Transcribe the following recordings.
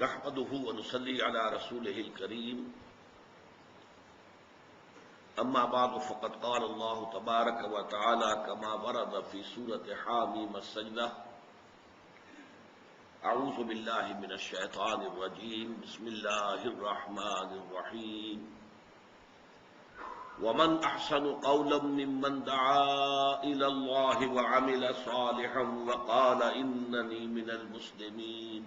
نحمده ونصلي على رسوله الكريم أما بعد فقد قال الله تبارك وتعالى كما ورد في سورة حاميم السجدة أعوذ بالله من الشيطان الرجيم بسم الله الرحمن الرحيم ومن أحسن قولا ممن دعا إلى الله وعمل صالحا وقال إنني من المسلمين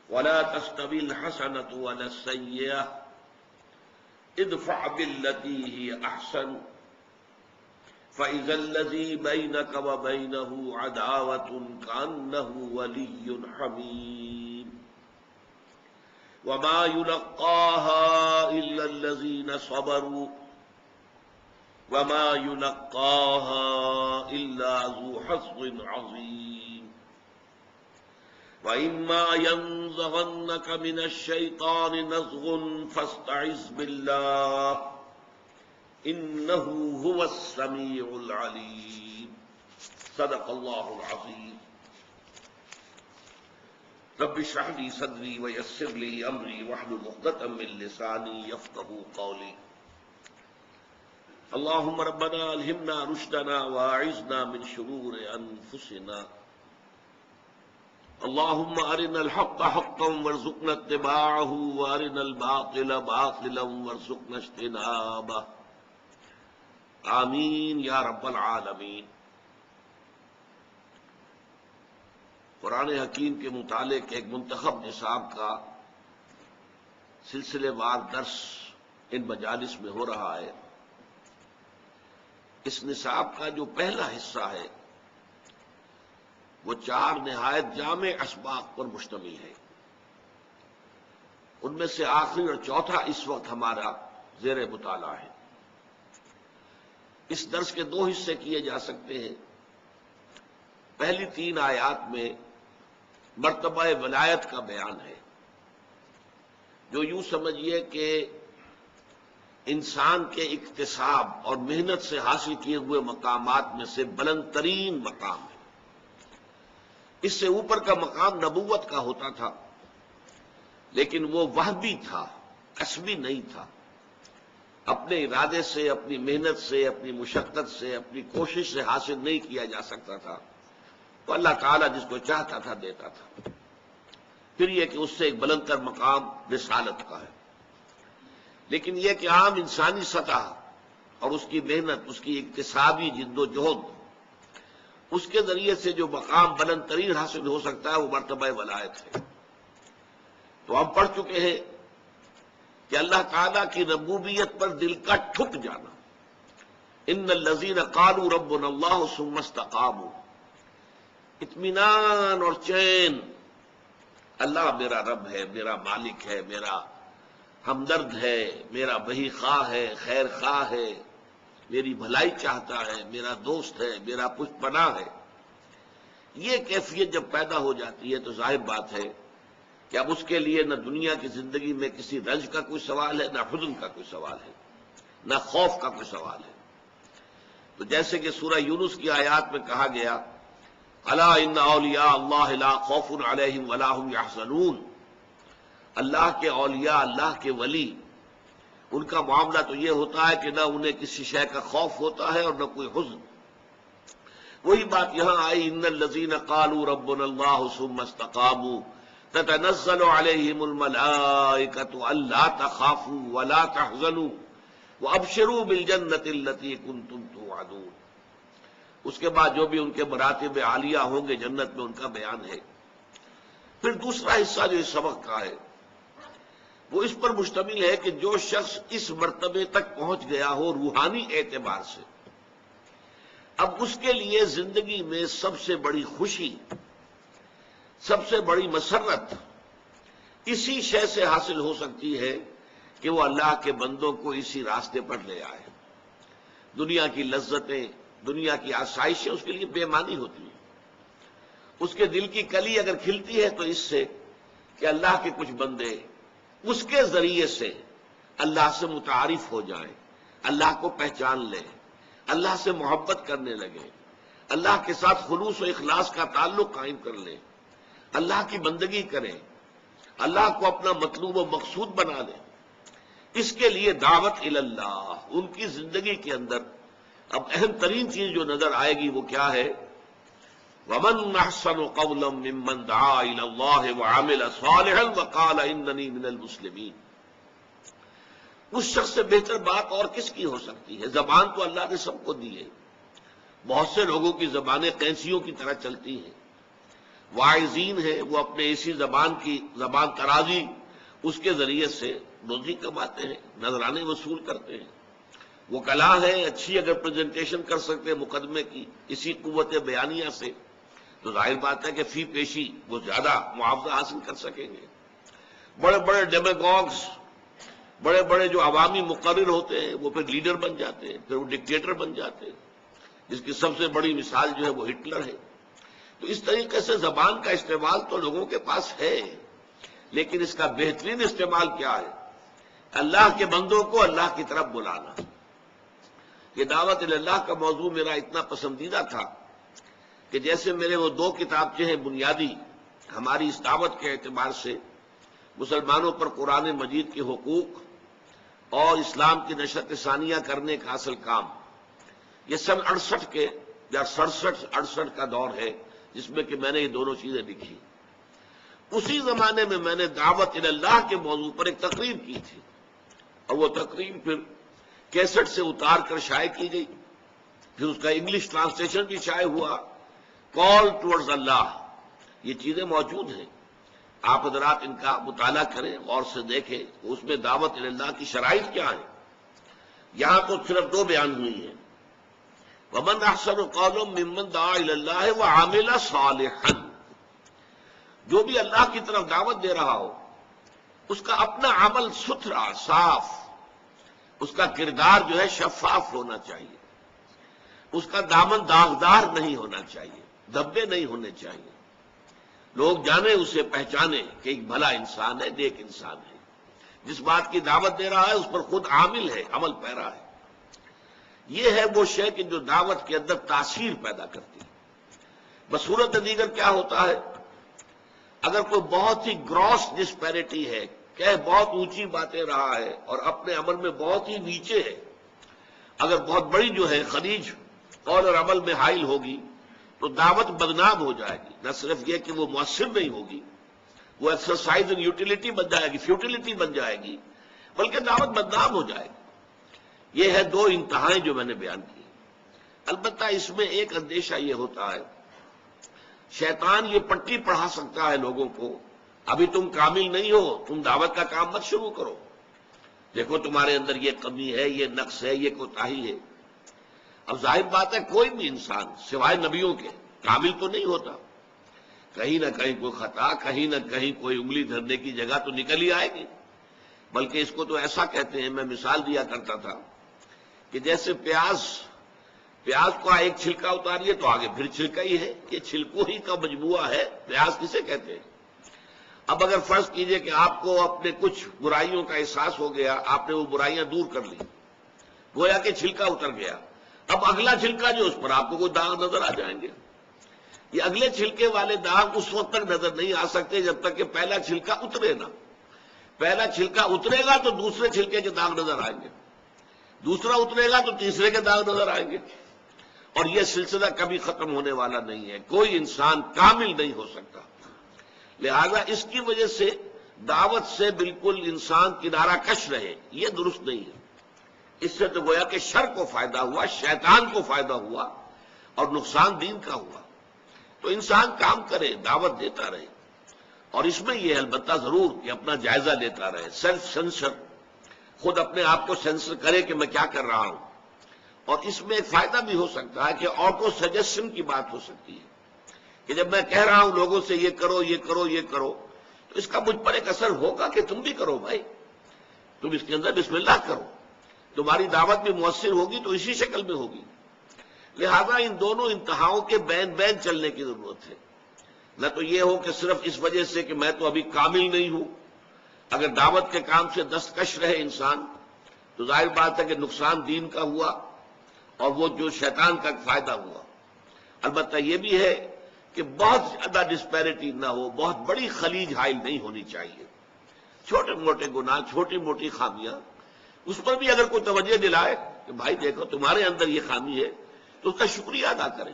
ولا تستوي الحسنة ولا السيئة ادفع بالتي هي أحسن فإذا الذي بينك وبينه عداوة كأنه ولي حميم وما يلقاها إلا الذين صبروا وما يلقاها إلا ذو حظ عظيم وإما ينزغنك من الشيطان نزغ فاستعذ بالله إنه هو السميع العليم صدق الله العظيم رب اشرح لي صدري ويسر لي أمري واحلل عقدة من لساني يفقهوا قولي اللهم ربنا ألهمنا رشدنا وأعذنا من شرور أنفسنا اللهم أرنا الحق حقا وارزقنا اتباعه وأرنا الباطل باطلا وارزقنا اجتنابه آمین یا رب العالمین۔ قرآن حکیم کے متعلق ایک منتخب نصاب کا سلسلے وار درس ان مجالس میں ہو رہا ہے۔ اس نصاب کا جو پہلا حصہ ہے وہ 4 نہایت جامع اسباق پر مشتمل ہے۔ ان میں سے آخری اور چوتھا اس وقت ہمارا زیر مطالعہ ہے۔ اس درس کے 2 حصے کیے جا سکتے ہیں۔ پہلی 3 آیات میں مرتبہ ولایت کا بیان ہے، جو یوں سمجھیے کہ انسان کے اکتساب اور محنت سے حاصل کیے ہوئے مقامات میں سے بلند ترین مقام ہے۔ اس سے اوپر کا مقام نبوت کا ہوتا تھا، لیکن وہ وہبی تھا، کسبی نہیں تھا۔ اپنے ارادے سے، اپنی محنت سے، اپنی مشقت سے، اپنی کوشش سے حاصل نہیں کیا جا سکتا تھا، تو اللہ تعالیٰ جس کو چاہتا تھا دیتا تھا۔ پھر یہ کہ اس سے ایک بلند تر مقام رسالت کا ہے۔ لیکن یہ کہ عام انسانی سطح اور اس کی محنت، اس کی اکتسابی جد و جہد، اس کے ذریعے سے جو مقام بلند ترین حاصل ہو سکتا ہے وہ مرتبہ ولایت ہے۔ تو ہم پڑھ چکے ہیں کہ اللہ تعالیٰ کی ربوبیت پر دل کا ٹھک جانا، ان الذین قالوا ربنا اللہ ثم استقاموا، اطمینان اور چین، اللہ میرا رب ہے، میرا مالک ہے، میرا ہمدرد ہے، میرا بہی خواہ ہے، خیر خواہ ہے، میری بھلائی چاہتا ہے، میرا دوست ہے، میرا پشت پناہ ہے۔ یہ کیفیت جب پیدا ہو جاتی ہے تو ظاہر بات ہے کہ اب اس کے لیے نہ دنیا کی زندگی میں کسی رنج کا کوئی سوال ہے، نہ حزن کا کوئی سوال ہے، نہ خوف کا کوئی سوال ہے۔ تو جیسے کہ سورہ یونس کی آیات میں کہا گیا، الا ان اولیاء اللہ لا خوف علیہم ولا هم یحزنون، اللہ کے اولیاء، اللہ کے ولی، ان کا معاملہ تو یہ ہوتا ہے کہ نہ انہیں کسی شے کا خوف ہوتا ہے اور نہ کوئی حزن۔ وہی بات یہاں آئی، ان الذین قالوا ربنا اللہ ثم استقاموا تتنزل علیہم الملائکۃ الا تخافوا ولا تحزنوا وابشروا بالجنۃ التی کنتم توعدون۔ اس کے بعد جو بھی ان کے مراتب عالیہ ہوں گے جنت میں، ان کا بیان ہے۔ پھر دوسرا حصہ جو اس سبق کا ہے وہ اس پر مشتمل ہے کہ جو شخص اس مرتبے تک پہنچ گیا ہو روحانی اعتبار سے، اب اس کے لیے زندگی میں سب سے بڑی خوشی، سب سے بڑی مسرت اسی شے سے حاصل ہو سکتی ہے کہ وہ اللہ کے بندوں کو اسی راستے پر لے آئے۔ دنیا کی لذتیں، دنیا کی آسائشیں اس کے لیے بے معنی ہوتی ہیں۔ اس کے دل کی کلی اگر کھلتی ہے تو اس سے کہ اللہ کے کچھ بندے اس کے ذریعے سے اللہ سے متعارف ہو جائیں، اللہ کو پہچان لیں، اللہ سے محبت کرنے لگے، اللہ کے ساتھ خلوص و اخلاص کا تعلق قائم کر لیں، اللہ کی بندگی کریں، اللہ کو اپنا مطلوب و مقصود بنا لیں. اس کے لیے دعوت اللہ. ان کی زندگی کے اندر اب اہم ترین چیز جو نظر آئے گی وہ کیا ہے؟ وَمَنْ أَحْسَنُ قَوْلًا مِّمَّنْ دَعَا إِلَى اللَّهِ وَعَمِلَ صَالِحًا وَقَالَ إِنَّنِي مِنَ الْمُسْلِمِينَ. اس شخص سے بہتر بات اور کس کی ہو سکتی ہے؟ زبان تو اللہ نے سب کو دی ہے. بہت سے لوگوں کی زبانیں قینچیوں کی طرح چلتی ہیں. واعظین ہیں، وہ اپنے اسی زبان ترازی اس کے ذریعے سے روزی کماتے ہیں، نذرانے وصول کرتے ہیں. وہ کلا ہے، اچھی اگر پریزنٹیشن کر سکتے ہیں مقدمے کی اسی قوت بیانیہ سے تو ظاہر بات ہے کہ فی پیشی وہ زیادہ معاوضہ حاصل کر سکیں گے. بڑے بڑے ڈیمیگوگس، بڑے بڑے جو عوامی مقرر ہوتے ہیں وہ پھر لیڈر بن جاتے ہیں، پھر وہ ڈکٹیٹر بن جاتے ہیں، جس کی سب سے بڑی مثال جو ہے وہ ہٹلر ہے. تو اس طریقے سے زبان کا استعمال تو لوگوں کے پاس ہے، لیکن اس کا بہترین استعمال کیا ہے؟ اللہ کے بندوں کو اللہ کی طرف بلانا. یہ دعوت اللہ کا موضوع میرا اتنا پسندیدہ تھا کہ جیسے میرے وہ 2 کتابچے ہیں بنیادی ہماری اس دعوت کے اعتبار سے، مسلمانوں پر قرآن مجید کے حقوق اور اسلام کی نشر ثانیہ کرنے کا اصل کام. یہ سن 68 کے یا 67-68 کا دور ہے جس میں کہ میں نے یہ دونوں چیزیں لکھی. اسی زمانے میں میں نے دعوت اللہ کے موضوع پر ایک تقریر کی تھی، اور وہ تقریر پھر کیسٹ سے اتار کر شائع کی گئی. پھر اس کا انگلش ٹرانسلیشن بھی شائع ہوا، کال ٹورڈز اللہ. یہ چیزیں موجود ہیں، آپ حضرات ان کا مطالعہ کریں، غور سے دیکھیں اس میں دعوت اللہ کی شرائط کیا ہیں. یہاں تو صرف 2 بیان ہوئی ہیں. وَمَنْ أَحْسَنُ قَوْلًا مِّمَّنْ دَعَا إِلَى اللَّهِ وَعَمِلَ صَالِحًا. جو بھی اللہ کی طرف دعوت دے رہا ہو اس کا اپنا عمل ستھرا صاف، اس کا کردار جو ہے شفاف ہونا چاہیے، اس کا دامن داغدار نہیں ہونا چاہیے، دھبے نہیں ہونے چاہیے. لوگ جانیں اسے، پہچانے کہ ایک بھلا انسان ہے، نیک انسان ہے، جس بات کی دعوت دے رہا ہے اس پر خود عامل ہے، عمل پیرا ہے. یہ ہے وہ شے کہ جو دعوت کے اندر تاثیر پیدا کرتی ہے. بصورت دیگر کیا ہوتا ہے؟ اگر کوئی بہت ہی گراس ڈسپیرٹی ہے، کہ بہت اونچی باتیں رہا ہے اور اپنے عمل میں بہت ہی نیچے ہے، اگر بہت بڑی جو ہے خلیج قول اور عمل میں حائل ہوگی تو دعوت بدنام ہو جائے گی. نہ صرف یہ کہ وہ مؤثر نہیں ہوگی، وہ ایکسرسائز ان یوٹیلیٹی بن جائے گی، فیوٹیلیٹی بن جائے گی، بلکہ دعوت بدنام ہو جائے گی. یہ ہے 2 انتہائیں جو میں نے بیان کی. البتہ اس میں ایک اندیشہ یہ ہوتا ہے، شیطان یہ پٹی پڑھا سکتا ہے لوگوں کو، ابھی تم کامل نہیں ہو، تم دعوت کا کام مت شروع کرو، دیکھو تمہارے اندر یہ کمی ہے، یہ نقص ہے، یہ کوتاہی ہے. اب ظاہر بات ہے کوئی بھی انسان سوائے نبیوں کے کامل تو نہیں ہوتا، کہیں نہ کہیں کوئی خطا، کہیں نہ کہیں کوئی انگلی دھرنے کی جگہ تو نکل ہی آئے گی. بلکہ اس کو تو ایسا کہتے ہیں، میں مثال دیا کرتا تھا کہ جیسے پیاز کو ایک چھلکا اتاریے تو آگے پھر چھلکا ہی ہے، یہ چھلکوں ہی کا مجموعہ ہے. پیاز کسے کہتے ہیں؟ اب اگر فرض کیجئے کہ آپ کو اپنے کچھ برائیوں کا احساس ہو گیا، آپ نے وہ برائیاں دور کر لی، گویا کہ چھلکا اتر گیا. اب اگلا چھلکا جو اس پر آپ کو کوئی داغ نظر آ جائیں گے. یہ اگلے چھلکے والے داغ اس وقت تک نظر نہیں آ سکتے جب تک کہ پہلا چھلکا اترے نہ. پہلا چھلکا اترے گا تو دوسرے چھلکے کے داغ نظر آئیں گے، دوسرا اترے گا تو تیسرے کے داغ نظر آئیں گے، اور یہ سلسلہ کبھی ختم ہونے والا نہیں ہے. کوئی انسان کامل نہیں ہو سکتا. لہذا اس کی وجہ سے دعوت سے بالکل انسان کنارہ کش رہے، یہ درست نہیں ہے. اس سے تو گویا کہ شر کو فائدہ ہوا، شیطان کو فائدہ ہوا اور نقصان دین کا ہوا. تو انسان کام کرے، دعوت دیتا رہے، اور اس میں یہ البتہ ضرور کہ اپنا جائزہ لیتا رہے، سیلف سینسر، خود اپنے آپ کو سینسر کرے کہ میں کیا کر رہا ہوں. اور اس میں ایک فائدہ بھی ہو سکتا ہے کہ آٹو سجیشن کی بات ہو سکتی ہے کہ جب میں کہہ رہا ہوں لوگوں سے یہ کرو یہ کرو یہ کرو تو اس کا مجھ پر ایک اثر ہوگا کہ تم بھی کرو بھائی، تم اس کے اندر بسم اللہ کرو، تمہاری دعوت بھی مؤثر ہوگی تو اسی شکل میں ہوگی. لہذا ان دونوں انتہاؤں کے بین بین چلنے کی ضرورت ہے. نہ تو یہ ہو کہ صرف اس وجہ سے کہ میں تو ابھی کامل نہیں ہوں، اگر دعوت کے کام سے دستکش رہے انسان تو ظاہر بات ہے کہ نقصان دین کا ہوا اور وہ جو شیطان کا فائدہ ہوا. البتہ یہ بھی ہے کہ بہت زیادہ ڈسپیرٹی نہ ہو، بہت بڑی خلیج حائل نہیں ہونی چاہیے. چھوٹے موٹے گناہ، چھوٹی موٹی خامیاں، اس پر بھی اگر کوئی توجہ دلائے کہ بھائی دیکھو تمہارے اندر یہ خامی ہے تو اس کا شکریہ ادا کریں.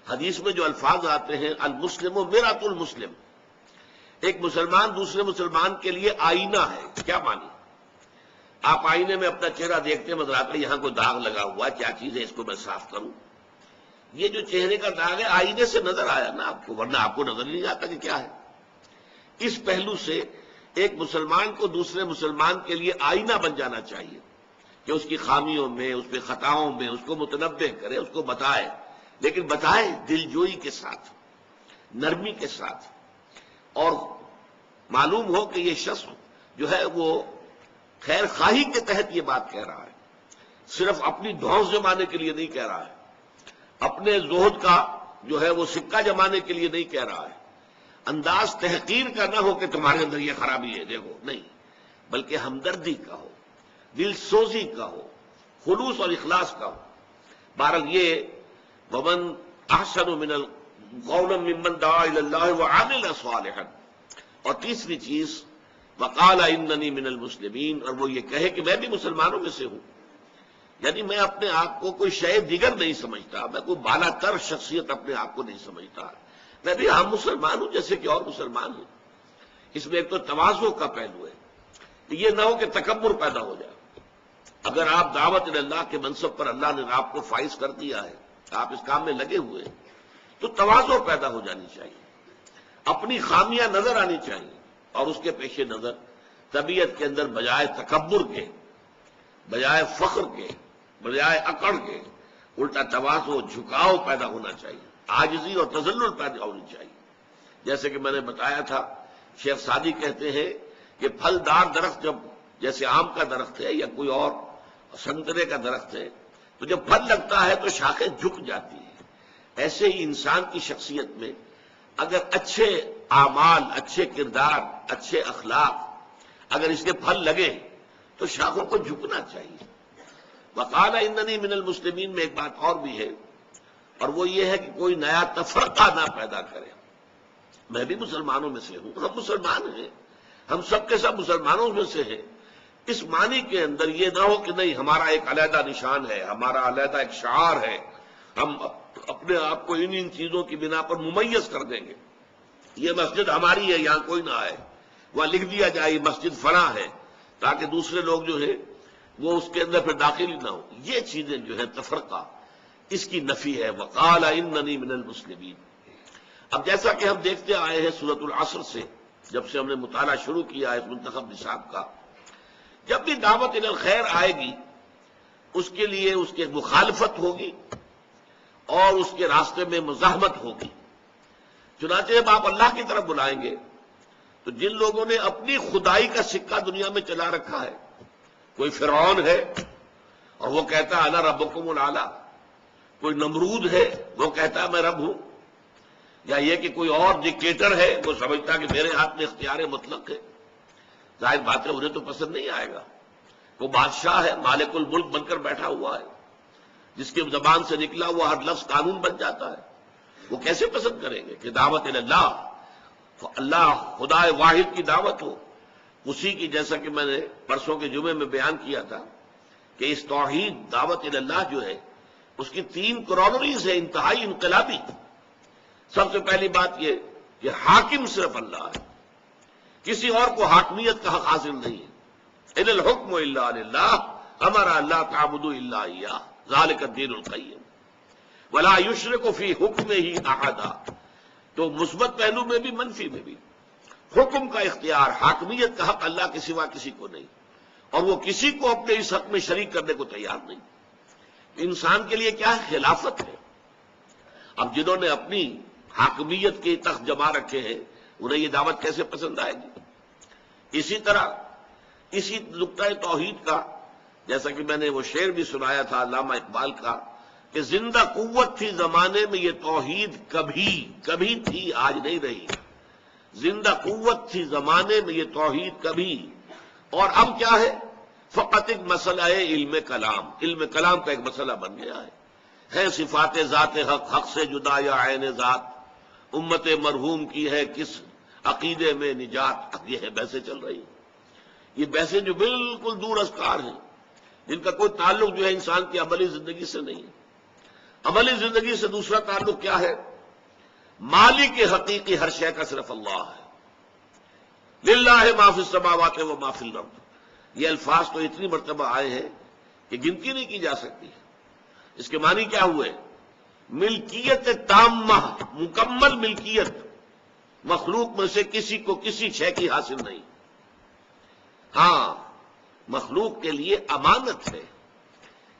حدیث میں جو الفاظ آتے ہیں المسلم مرآۃ المسلم، ایک مسلمان دوسرے مسلمان کے لیے آئینہ ہے. کیا مانی؟ آپ آئینے میں اپنا چہرہ دیکھتے ہیں، نظر آتا ہے یہاں کوئی داغ لگا ہوا ہے، کیا چیز ہے، اس کو میں صاف کروں. یہ جو چہرے کا داغ ہے آئینے سے نظر آیا نا آپ کو، ورنہ آپ کو نظر نہیں آتا کہ کیا ہے. اس پہلو سے ایک مسلمان کو دوسرے مسلمان کے لیے آئینہ بن جانا چاہیے کہ اس کی خامیوں میں، اس کے خطاؤں میں اس کو متنبہ کرے، اس کو بتائے، لیکن بتائے دل جوئی کے ساتھ، نرمی کے ساتھ، اور معلوم ہو کہ یہ شخص جو ہے وہ خیر خواہی کے تحت یہ بات کہہ رہا ہے، صرف اپنی دھونس جمانے کے لیے نہیں کہہ رہا ہے، اپنے زہد کا جو ہے وہ سکہ جمانے کے لیے نہیں کہہ رہا ہے، انداز تحقیر کا نہ ہو کہ تمہارے اندر یہ خرابی ہے دیکھو، نہیں، بلکہ ہمدردی کا ہو، دل سوزی کا ہو، خلوص اور اخلاص کا ہو. بہرحال یہ ومن احسن من قولا ممن دعا الی اللہ وعمل صالحا. اور تیسری چیز وقال اننی من المسلمین، اور وہ یہ کہے کہ میں بھی مسلمانوں میں سے ہوں. یعنی میں اپنے آپ کو کوئی شے دیگر نہیں سمجھتا، میں کوئی بالا تر شخصیت اپنے آپ کو نہیں سمجھتا، میں بھی عام مسلمان ہوں جیسے کہ اور مسلمان ہوں. اس میں ایک تو تواضع کا پہلو ہے، یہ نہ ہو کہ تکبر پیدا ہو جائے. اگر آپ دعوت اللہ کے منصب پر اللہ نے آپ کو فائز کر دیا ہے، آپ اس کام میں لگے ہوئے ہیں، تو تواضع پیدا ہو جانی چاہیے، اپنی خامیاں نظر آنی چاہیے، اور اس کے پیش نظر طبیعت کے اندر بجائے تکبر کے، بجائے فخر کے، بجائے اکڑ کے، الٹا تواضع، جھکاؤ پیدا ہونا چاہیے، عاجزی اور تذلل پیدا ہونی چاہیے. جیسے کہ میں نے بتایا تھا، شیخ سعدی کہتے ہیں کہ پھلدار درخت جب جیسے آم کا درخت ہے یا کوئی اور سنترے کا درخت ہے، تو جب پھل لگتا ہے تو شاخیں جھک جاتی ہیں. ایسے ہی انسان کی شخصیت میں اگر اچھے اعمال، اچھے کردار، اچھے اخلاق اگر اس کے پھل لگے تو شاخوں کو جھکنا چاہیے. وقال اننی من المسلمین میں ایک بات اور بھی ہے، اور وہ یہ ہے کہ کوئی نیا تفرقہ نہ پیدا کرے. میں بھی مسلمانوں میں سے ہوں، ہم مسلمان ہیں، ہم سب کے سب مسلمانوں میں سے ہیں. اس معنی کے اندر یہ نہ ہو کہ نہیں ہمارا ایک علیحدہ نشان ہے، ہمارا علیحدہ ایک شعار ہے، ہم اپنے آپ کو ان چیزوں کی بنا پر ممیز کر دیں گے. یہ مسجد ہماری ہے، یہاں کوئی نہ آئے، وہاں لکھ دیا جائے مسجد فلاں ہے، تاکہ دوسرے لوگ جو ہے وہ اس کے اندر پھر داخل ہی نہ ہو. یہ چیزیں جو ہے تفرقہ، اس کی نفی ہے. وقال اننی من المسلمین. اب جیسا کہ ہم دیکھتے آئے ہیں سورۃ العصر سے، جب سے ہم نے مطالعہ شروع کیا ہے اس منتخب نصاب کا، جب بھی دعوت الی الخیر آئے گی اس کے لیے اس کی مخالفت ہوگی اور اس کے راستے میں مزاحمت ہوگی. چنانچہ جب آپ اللہ کی طرف بلائیں گے تو جن لوگوں نے اپنی خدائی کا سکہ دنیا میں چلا رکھا ہے، کوئی فرعون ہے اور وہ کہتا ہے انا ربکم الاعلی، کوئی نمرود ہے وہ کہتا ہے میں رب ہوں، یا یہ کہ کوئی اور ڈکٹیٹر ہے وہ سمجھتا ہے کہ میرے ہاتھ میں اختیار مطلق ہے، ظاہر بات ہے انہیں تو پسند نہیں آئے گا. وہ بادشاہ ہے، مالک الملک بن کر بیٹھا ہوا ہے، جس کی زبان سے نکلا ہوا ہر لفظ قانون بن جاتا ہے. وہ کیسے پسند کریں گے کہ دعوت اللہ، اللہ خدا واحد کی دعوت ہو. اسی کی جیسا کہ میں نے پرسوں کے جمعے میں بیان کیا تھا کہ اس توحید دعوت اللہ جو ہے اس کی 3 کورونریز ہے انتہائی انقلابی. سب سے پہلی بات یہ کہ حاکم صرف اللہ ہے، کسی اور کو حاکمیت کا حق حاصل نہیں ہے. ان الحکم الا للہ امر اللہ تعبدوا الا ایاہ ذالک الدین القیم ولا یشرک فی حکمہ احدا. تو مثبت پہلو میں بھی منفی میں بھی حکم کا اختیار، حاکمیت کا حق اللہ کے سوا کسی کو نہیں، اور وہ کسی کو اپنے اس حق میں شریک کرنے کو تیار نہیں. انسان کے لیے کیا ہے؟ خلافت ہے. اب جنہوں نے اپنی حاکمیت کے تخت جما رکھے ہیں انہیں یہ دعوت کیسے پسند آئے گی؟ اسی طرح اسی نقطۂ توحید کا جیسا کہ میں نے وہ شعر بھی سنایا تھا علامہ اقبال کا کہ زندہ قوت تھی زمانے میں یہ توحید کبھی تھی آج نہیں رہی. زندہ قوت تھی زمانے میں یہ توحید کبھی، اور اب کیا ہے؟ فقط ایک مسئلہ ہے علم کلام کا ایک مسئلہ بن گیا ہے. ہے صفات ذات حق، حق سے جدا یا عین ذات، امت مرحوم کی ہے کس عقیدے میں نجات، اب یہ ہے بحثیں چل رہی ہیں۔ یہ بحثیں جو بالکل دور ازکار ہیں، جن کا کوئی تعلق جو ہے انسان کی عملی زندگی سے نہیں ہے۔ عملی زندگی سے دوسرا تعلق کیا ہے؟ مالک حقیقی ہر شے کا صرف اللہ ہے۔ للہ ما فی السماوات و ما فی الارض، یہ الفاظ تو اتنی مرتبہ آئے ہیں کہ گنتی نہیں کی جا سکتی۔ اس کے معنی کیا ہوئے؟ ملکیت تامہ، مکمل ملکیت، مخلوق میں سے کسی کو کسی شے کی حاصل نہیں۔ ہاں، مخلوق کے لیے امانت ہے،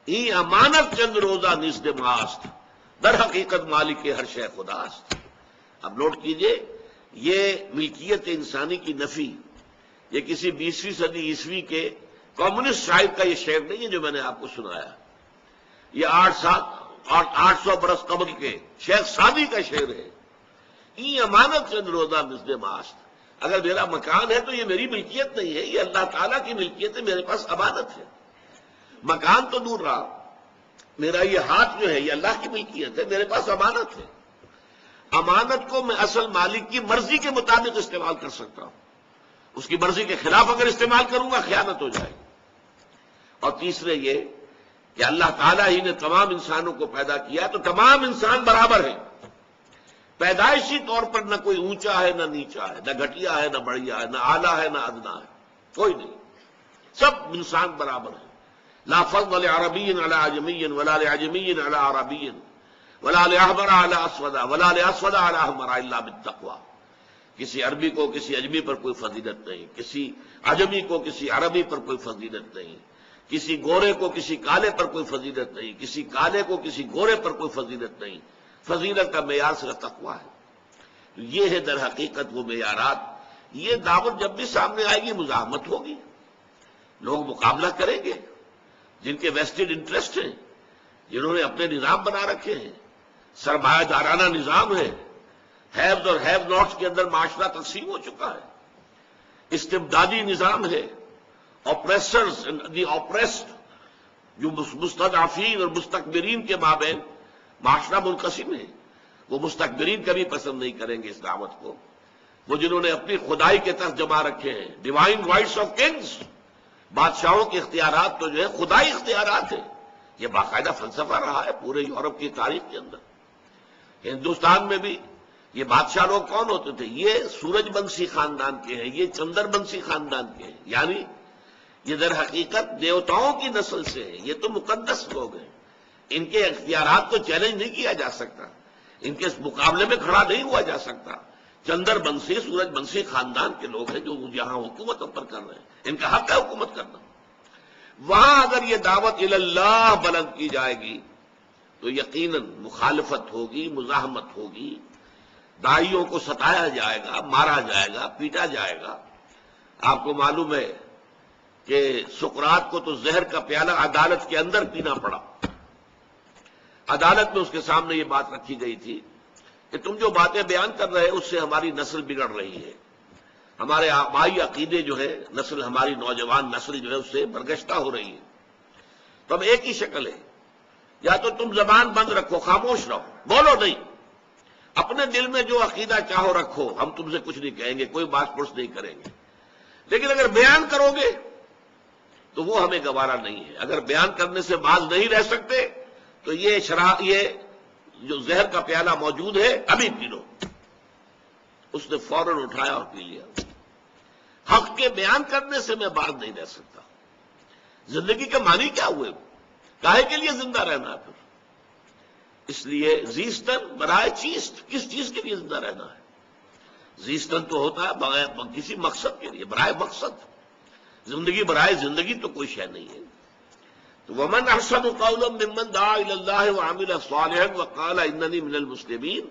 ای امانت چند روزہ نزد ماست، در حقیقت مالک ہر شے خداست۔ اب نوٹ کیجئے، یہ ملکیت انسانی کی نفی، یہ کسی 20ویں صدی عیسوی کے کمیونسٹ شاعر کا یہ شعر نہیں ہے جو میں نے آپ کو سنایا، یہ 800 برس قبل کے شیخ سعدی کا شعر ہے۔ ای امانت چند روزہ نزد ماست، اگر میرا مکان ہے تو یہ میری ملکیت نہیں ہے، یہ اللہ تعالیٰ کی ملکیت ہے، میرے پاس امانت ہے۔ مکان تو دور رہا، میرا یہ ہاتھ جو ہے یہ اللہ کی ملکیت ہے، میرے پاس امانت ہے۔ امانت کو میں اصل مالک کی مرضی کے مطابق استعمال کر سکتا ہوں، اس کی مرضی کے خلاف اگر استعمال کروں گا خیانت ہو جائے گی۔ اور تیسرے یہ کہ اللہ تعالیٰ ہی نے تمام انسانوں کو پیدا کیا تو تمام انسان برابر ہیں، پیدائشی طور پر نہ کوئی اونچا ہے نہ نیچا ہے، نہ گھٹیا ہے نہ بڑھیا ہے، نہ اعلیٰ ہے نہ ادنا ہے، کوئی نہیں، سب انسان برابر ہیں۔ لا فضل لعربی علی عجمی ولا لعجمی علی عربی ولا لأحمر علی اسود ولا لأسود علی احمر الا بالتقوی، کسی عربی کو کسی اجمی پر کوئی فضیلت نہیں، کسی عجمی کو کسی عربی پر کوئی فضیلت نہیں، کسی گورے کو کسی کالے پر کوئی فضیلت نہیں، کسی کالے کو کسی گورے پر کوئی فضیلت نہیں، فضیلت کا معیار صرف تقویٰ ہے۔ تو یہ ہے در حقیقت وہ معیارات۔ یہ دعوت جب بھی سامنے آئے گی مزاحمت ہوگی، لوگ مقابلہ کریں گے، جن کے ویسٹڈ انٹرسٹ ہیں، جنہوں نے اپنے نظام بنا رکھے ہیں، سرمایہ دارانہ نظام ہے، ہیوز اور ہیو ناٹس کے اندر معاشرہ تقسیم ہو چکا ہے، استبدادی نظام ہے، آپریسرز دی آپریسڈ، جو مستضعفین اور مستکبرین کے مابین معاشرہ منقسم ہے۔ وہ مستکبرین کبھی پسند نہیں کریں گے اس دعوت کو، وہ جنہوں نے اپنی خدائی کے تحت جمع رکھے ہیں، ڈیوائن رائٹس آف کنگز، بادشاہوں کے اختیارات تو جو ہے خدائی اختیارات ہیں۔ یہ باقاعدہ فلسفہ رہا ہے پورے یورپ کی تاریخ کے اندر۔ ہندوستان میں بھی یہ بادشاہ لوگ کون ہوتے تھے؟ یہ سورج بنسی خاندان کے ہیں، یہ چندر بنسی خاندان کے ہیں، یعنی یہ در حقیقت دیوتاؤں کی نسل سے ہیں، یہ تو مقدس لوگ ہیں، ان کے اختیارات کو چیلنج نہیں کیا جا سکتا، ان کے مقابلے میں کھڑا نہیں ہوا جا سکتا۔ چندر بنسی سورج بنسی خاندان کے لوگ ہیں جو یہاں حکومت پر کر رہے ہیں، ان کا حق ہے حکومت کرنا۔ وہاں اگر یہ دعوت اللہ بلند کی جائے گی تو یقیناً مخالفت ہوگی، مزاحمت ہوگی، داعیوں کو ستایا جائے گا، مارا جائے گا، پیٹا جائے گا۔ آپ کو معلوم ہے کہ سقراط کو تو زہر کا پیالہ عدالت کے اندر پینا پڑا۔ عدالت میں اس کے سامنے یہ بات رکھی گئی تھی کہ تم جو باتیں بیان کر رہے اس سے ہماری نسل بگڑ رہی ہے، ہمارے آبائی عقیدے جو ہے، نسل ہماری نوجوان نسل جو ہے اس سے برگشتہ ہو رہی ہے۔ تو اب ایک ہی شکل ہے، یا تو تم زبان بند رکھو، خاموش رہو، بولو نہیں، اپنے دل میں جو عقیدہ چاہو رکھو، ہم تم سے کچھ نہیں کہیں گے، کوئی بات پرس نہیں کریں گے، لیکن اگر بیان کرو گے تو وہ ہمیں گوارا نہیں ہے۔ اگر بیان کرنے سے باز نہیں رہ سکتے تو یہ جو زہر کا پیالہ موجود ہے ابھی پی لو۔ اس نے فوراً اٹھایا اور پی لیا۔ حق کے بیان کرنے سے میں باز نہیں رہ سکتا۔ زندگی کا معنی کیا ہوئے؟ کاہے کے لیے زندہ رہنا ہے پھر؟ اس لیے زیستن برائے چیست، کس چیز کے لیے زندہ رہنا ہے؟ زیستن تو ہوتا ہے بغیر کسی مقصد کے لیے، برائے مقصد۔ زندگی برائے زندگی تو کوئی شے نہیں ہے۔ تو ومن احسن قولا ممن دعا الى الله وعمل صالحا وقال انني من المسلمين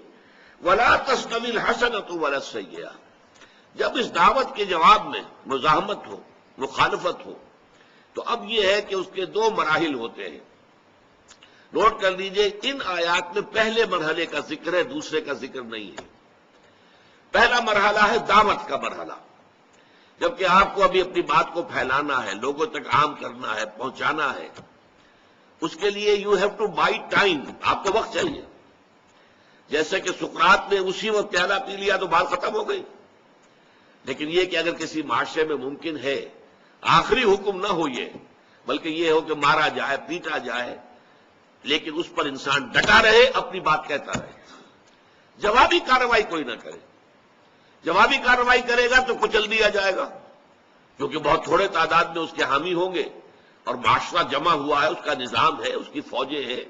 ولا تستوي الحسنة ولا السيئة۔ جب اس دعوت کے جواب میں مزاحمت ہو، مخالفت ہو، تو اب یہ ہے کہ اس کے دو مراحل ہوتے ہیں۔ نوٹ کر لیجئے، ان آیات میں پہلے مرحلے کا ذکر ہے، دوسرے کا ذکر نہیں ہے۔ پہلا مرحلہ ہے دعوت کا مرحلہ، جبکہ آپ کو ابھی اپنی بات کو پھیلانا ہے، لوگوں تک عام کرنا ہے، پہنچانا ہے۔ اس کے لیے you have to buy time, آپ کو وقت چاہیے. جیسے کہ سقراط نے اسی وقت پیالہ پی لیا تو بات ختم ہو گئی. لیکن یہ کہ اگر کسی معاشرے میں ممکن ہے آخری حکم نہ ہو یہ، بلکہ یہ ہو کہ مارا جائے، پیٹا جائے، لیکن اس پر انسان ڈٹا رہے، اپنی بات کہتا رہے، جوابی کارروائی کوئی نہ کرے. جوابی کارروائی کرے گا تو کچل دیا جائے گا، کیونکہ بہت تھوڑے تعداد میں اس کے حامی ہوں گے اور معاشرہ جمع ہوا ہے، اس کا نظام ہے، اس کی فوجیں ہیں،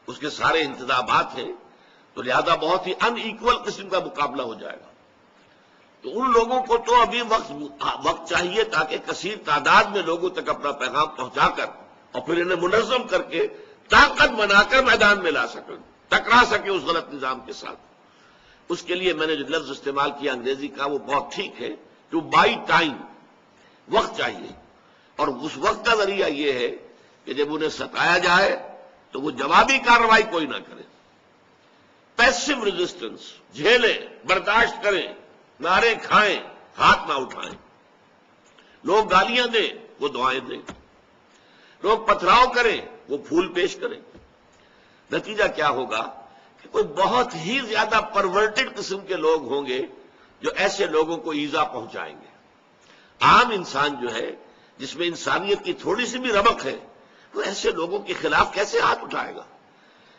اس کے سارے انتظامات ہیں، تو لہذا بہت ہی ان ایکول قسم کا مقابلہ ہو جائے گا. تو ان لوگوں کو تو ابھی وقت چاہیے تاکہ کثیر تعداد میں لوگوں تک اپنا پیغام پہنچا کر اور پھر انہیں منظم کر کے طاقت بنا کر میدان میں لا سکیں، ٹکرا سکے اس غلط نظام کے ساتھ. اس کے لیے میں نے جو لفظ استعمال کیا انگریزی کا وہ بہت ٹھیک ہے، ٹو بائی ٹائم، وقت چاہیے. اور اس وقت کا ذریعہ یہ ہے کہ جب انہیں ستایا جائے تو وہ جوابی کارروائی کوئی نہ کرے، پیسو ریزسٹنس، جھیلیں، برداشت کریں، نعرے کھائیں، ہاتھ نہ اٹھائیں. لوگ گالیاں دیں، وہ دعائیں دیں. لوگ پتھراؤ کریں، وہ پھول پیش کریں. نتیجہ کیا ہوگا کہ کوئی بہت ہی زیادہ پرورٹڈ قسم کے لوگ ہوں گے جو ایسے لوگوں کو ایذا پہنچائیں گے. عام انسان جو ہے جس میں انسانیت کی تھوڑی سی بھی رمق ہے وہ ایسے لوگوں کے خلاف کیسے ہاتھ اٹھائے گا؟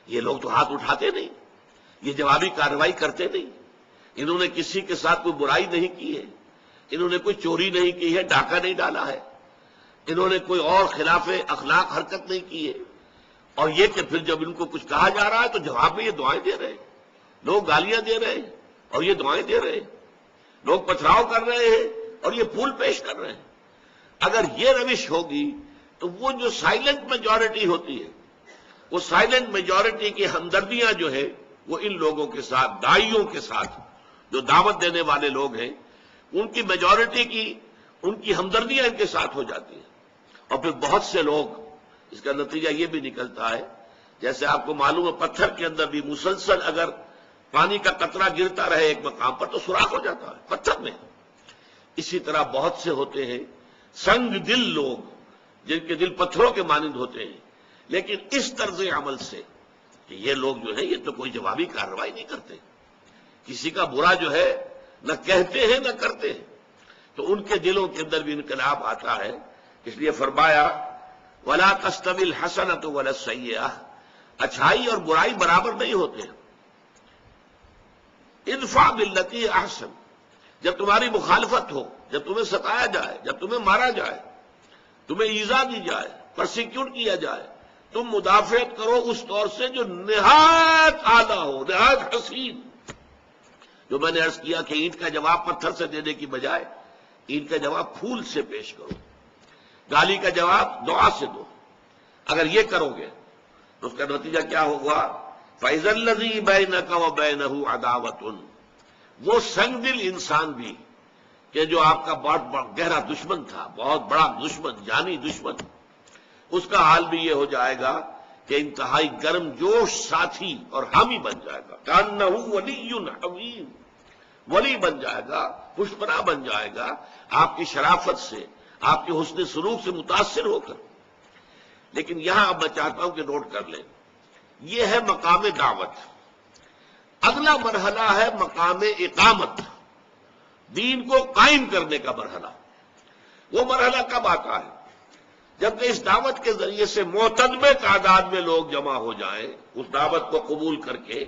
یہ لوگ تو ہاتھ اٹھاتے نہیں، یہ جوابی کارروائی کرتے نہیں. انہوں نے کسی کے ساتھ کوئی برائی نہیں کی ہے، انہوں نے کوئی چوری نہیں کی ہے، ڈاکہ نہیں ڈالا ہے، انہوں نے کوئی اور خلاف اخلاق حرکت نہیں کی ہے. اور یہ کہ پھر جب ان کو کچھ کہا جا رہا ہے تو جواب میں یہ دعائیں دے رہے ہیں، لوگ گالیاں دے رہے ہیں اور یہ دعائیں دے رہے ہیں، لوگ پتھراؤ کر رہے ہیں اور یہ پھول پیش کر رہے ہیں. اگر یہ روش ہوگی تو وہ جو سائلنٹ میجورٹی ہوتی ہے، وہ سائلنٹ میجورٹی کی ہمدردیاں جو ہے وہ ان لوگوں کے ساتھ، داعیوں کے ساتھ، جو دعوت دینے والے لوگ ہیں، ان کی میجورٹی کی ان کی ہمدردیاں ان کے ساتھ ہو جاتی ہیں. اور پھر بہت سے لوگ، اس کا نتیجہ یہ بھی نکلتا ہے جیسے آپ کو معلوم ہے پتھر کے اندر بھی مسلسل اگر پانی کا قطرہ گرتا رہے ایک مقام پر تو سوراخ ہو جاتا ہے پتھر میں. اسی طرح بہت سے ہوتے ہیں سنگ دل لوگ جن کے دل پتھروں کے مانند ہوتے ہیں، لیکن اس طرز عمل سے کہ یہ لوگ جو ہے یہ تو کوئی جوابی کارروائی نہیں کرتے، کسی کا برا جو ہے نہ کہتے ہیں نہ کرتے ہیں، تو ان کے دلوں کے اندر بھی انقلاب آتا ہے. اس لیے فرمایا وَلَا تَسْتَوِي الْحَسَنَةُ وَلَا السَّيِّئَةُ، اچھائی اور برائی برابر نہیں ہوتے. ادفع باللتی احسن، جب تمہاری مخالفت ہو، جب تمہیں ستایا جائے، جب تمہیں مارا جائے، تمہیں ایذا دی جائے، پرسیکیوٹ کیا جائے، تم مدافعت کرو اس طور سے جو نہایت اعلیٰ ہو، نہایت حسین. جو میں نے عرض کیا کہ اینٹ کا جواب پتھر سے دینے کی بجائے اینٹ کا جواب پھول سے پیش کرو، گالی کا جواب دعا سے دو. اگر یہ کرو گے تو اس کا نتیجہ کیا ہوگا؟ فَإِذَا الَّذِي بَيْنَكَ وَبَيْنَهُ عَدَاوَةٌ، وہ سنگ دل انسان بھی کہ جو آپ کا بہت گہرا دشمن تھا، بہت بڑا دشمن، جانی دشمن، اس کا حال بھی یہ ہو جائے گا کہ انتہائی گرم جوش ساتھی اور حامی بن جائے گا. كَأَنَّهُ وَلِيٌّ حَمِيمٌ، ولی بن جائے گا، پشپنا بن جائے گا آپ کی شرافت سے، آپ کے حسن سلوک سے متاثر ہو کر. لیکن یہاں اب میں چاہتا ہوں کہ نوٹ کر لیں، یہ ہے مقام دعوت. اگلا مرحلہ ہے مقام اقامت، دین کو قائم کرنے کا مرحلہ. وہ مرحلہ کب آتا ہے؟ جبکہ اس دعوت کے ذریعے سے معتدل تعداد میں لوگ جمع ہو جائیں، اس دعوت کو قبول کر کے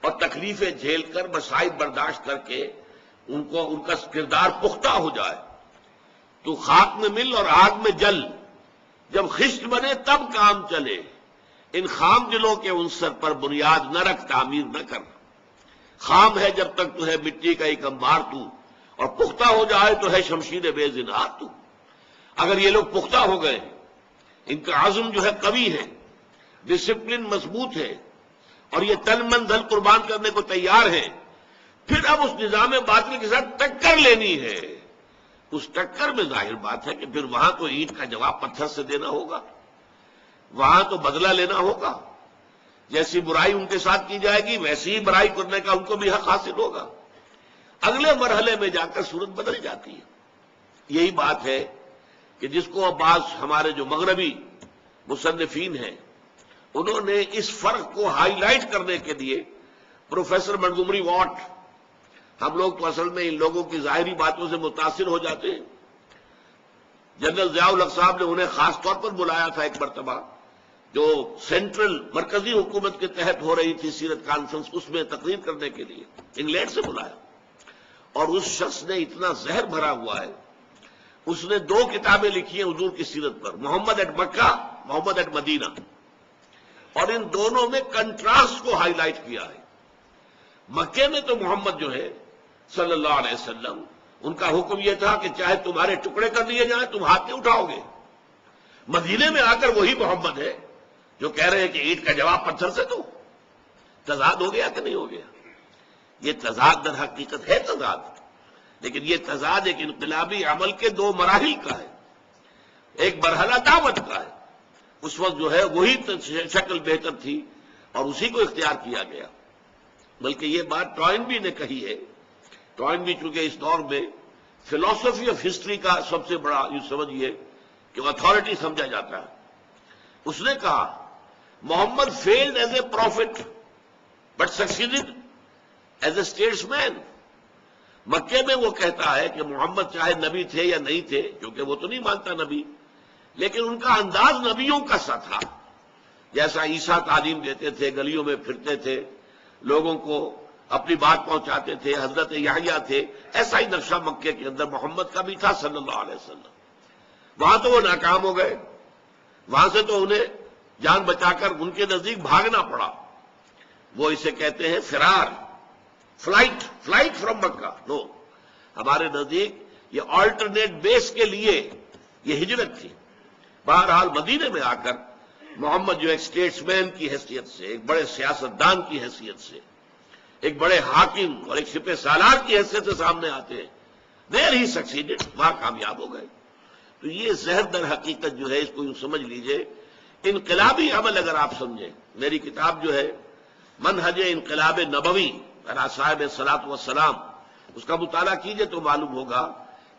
اور تکلیفیں جھیل کر، مصائب برداشت کر کے ان کا کردار پختہ ہو جائے. تو خاک میں مل اور آگ میں جل، جب خشت بنے تب کام چلے. ان خام دلوں کے عنصر پر بنیاد نہ رکھ، تعمیر نہ کر. خام ہے جب تک تو ہے مٹی کا ایک انبار تو، اور پختہ ہو جائے تو ہے شمشیر بے زنہار تو. اگر یہ لوگ پختہ ہو گئے، ان کا عزم جو ہے قوی ہے، ڈسپلن مضبوط ہے، اور یہ تن من دل قربان کرنے کو تیار ہیں، پھر اب اس نظام باطل کے ساتھ ٹکر لینی ہے. اس ٹکر میں ظاہر بات ہے کہ پھر وہاں تو اینٹ کا جواب پتھر سے دینا ہوگا، وہاں تو بدلہ لینا ہوگا. جیسی برائی ان کے ساتھ کی جائے گی ویسی ہی برائی کرنے کا ان کو بھی حق حاصل ہوگا. اگلے مرحلے میں جا کر صورت بدل جاتی ہے. یہی بات ہے کہ جس کو اب بعض ہمارے جو مغربی مصنفین ہیں انہوں نے اس فرق کو ہائی لائٹ کرنے کے لیے پروفیسر منٹگومری واٹ، ہم لوگ تو اصل میں ان لوگوں کی ظاہری باتوں سے متاثر ہو جاتے ہیں، جنرل ضیاء الحق صاحب نے انہیں خاص طور پر بلایا تھا ایک مرتبہ، جو سینٹرل مرکزی حکومت کے تحت ہو رہی تھی سیرت کانفرنس، اس میں تقریر کرنے کے لیے انگلینڈ سے بلایا، اور اس شخص نے اتنا زہر بھرا ہوا ہے، اس نے 2 کتابیں لکھی ہیں حضور کی سیرت پر، محمد at Mecca, Muhammad at Medina, اور ان دونوں میں کنٹراسٹ کو ہائی لائٹ کیا ہے۔ مکے میں تو محمد جو ہے صلی اللہ علیہ وسلم، ان کا حکم یہ تھا کہ چاہے تمہارے ٹکڑے کر دیے جائیں تم ہاتھ نہیں اٹھاؤ گے۔ مدینے میں آ کر وہی محمد ہے جو کہہ رہے ہیں کہ اینٹ کا جواب پتھر سے دو۔ تضاد ہو گیا کہ نہیں ہو گیا؟ یہ تضاد در حقیقت ہے تضاد، لیکن یہ تضاد ایک انقلابی عمل کے 2 مراحل کا ہے، ایک مرحلہ دعوت کا ہے، اس وقت جو ہے وہی شکل بہتر تھی اور اسی کو اختیار کیا گیا۔ بلکہ یہ بات ٹوائنبی نے کہی ہے، ٹوائنبی چونکہ اس دور میں فلسفی آف ہسٹری کا سب سے بڑا یہ سمجھیے کہ اتھارٹی سمجھا جاتا ہے، اس نے کہا Muhammad failed as a prophet but succeeded as a statesman مین۔ مکے میں وہ کہتا ہے کہ محمد چاہے نبی تھے یا نہیں تھے، کیونکہ وہ تو نہیں مانتا نبی، لیکن ان کا انداز نبیوں کا سا تھا، جیسا عیسیٰ تعلیم دیتے تھے، گلیوں میں پھرتے تھے، لوگوں کو اپنی بات پہنچاتے تھے، حضرت یحییٰ تھے، ایسا ہی نقشہ مکے کے اندر محمد کا بھی تھا صلی اللہ علیہ وسلم۔ وہاں تو وہ ناکام ہو گئے، وہاں سے تو انہیں جان بچا کر ان کے نزدیک بھاگنا پڑا، وہ اسے کہتے ہیں فرار، فلائٹ فرام مکہ۔ نو، ہمارے نزدیک یہ آلٹرنیٹ بیس کے لیے یہ ہجرت تھی۔ بہرحال مدینے میں آ کر محمد جو ایک اسٹیٹس مین کی حیثیت سے، ایک بڑے سیاستدان کی حیثیت سے، ایک بڑے حاکم اور ایک سپہ سالار کی حیثیت سے سامنے آتے ہیں، دیر ہی سکسیڈڈ، وہاں کامیاب ہو گئے۔ تو یہ زہر در حقیقت جو ہے اس کو یوں سمجھ لیجئے، انقلابی عمل اگر آپ سمجھیں، میری کتاب جو ہے منہج انقلاب نبوی صاحب صلاۃ والسلام، اس کا مطالعہ کیجئے تو معلوم ہوگا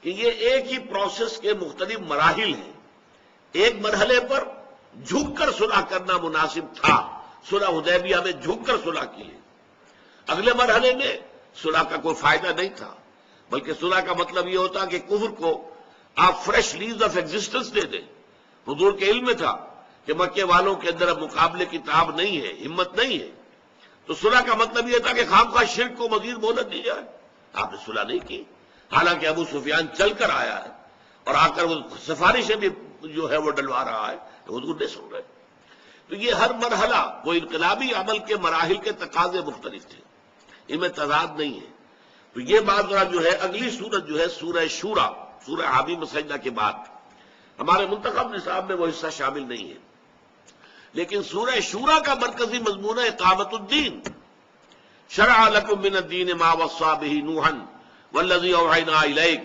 کہ یہ ایک ہی پروسیس کے مختلف مراحل ہیں۔ ایک مرحلے پر جھک کر صلح کرنا مناسب تھا، صلح حدیبیہ میں جھک کر صلح کی ہے۔ اگلے مرحلے میں صلح کا کوئی فائدہ نہیں تھا، بلکہ صلح کا مطلب یہ ہوتا کہ کفر کو آپ فریش لیز آف ایگزسٹنس دے دیں۔ حضور کے علم میں تھا کہ مکے والوں کے اندر اب مقابلے کی تاب نہیں ہے، ہمت نہیں ہے، تو صلح کا مطلب یہ تھا کہ خامخواہ شرک کو مزید مہلت دی جائے۔ آپ نے صلح نہیں کی، حالانکہ ابو سفیان چل کر آیا ہے اور آ کر وہ سفارشیں بھی جو ہے وہ ڈلوا رہا ہے، حضور نہیں سن رہے۔ تو یہ ہر مرحلہ وہ انقلابی عمل کے مراحل کے تقاضے مختلف تھے، ان میں تضاد نہیں ہے۔ تو یہ بات ذرا جو ہے اگلی سورت جو ہے سورہ شورا، سورہ حامیم سجدہ کے بعد، ہمارے منتخب نصاب میں وہ حصہ شامل نہیں ہے، لیکن سورہ شورا کا مرکزی مضمون ہے اقامت الدین۔ شرع لکم من الدین ما وصی بہ نوحا والذی اوحینا الیک